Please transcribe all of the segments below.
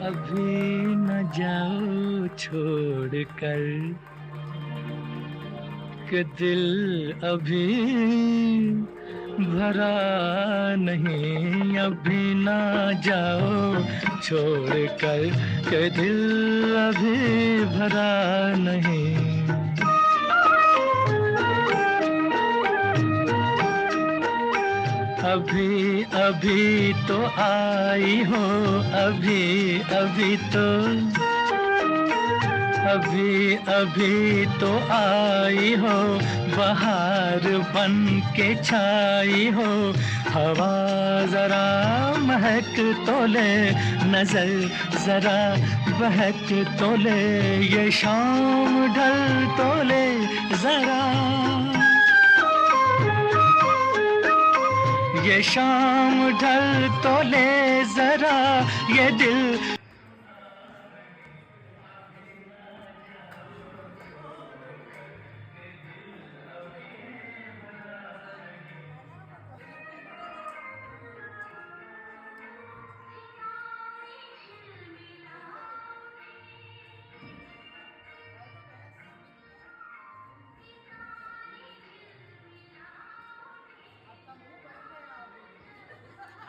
अभी न जाओ छोड़ कर कि दिल अभी भरा नहीं, अभी ना जाओ छोड़ कर कि दिल अभी भरा नहीं। अभी अभी तो आई हो, अभी अभी तो, अभी अभी तो आई हो, बहार बन के छाई हो। हवा जरा महक तो ले, नजर जरा बहक तो ले, ये शाम ढल तो ले जरा, ये शाम ढल तो ले जरा, ये दिल।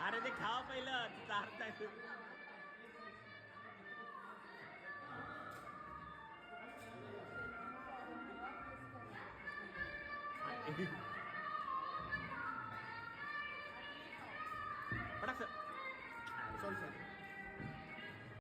अरे ते खावा पहिलं चारताय पटाक सर सॉरी सर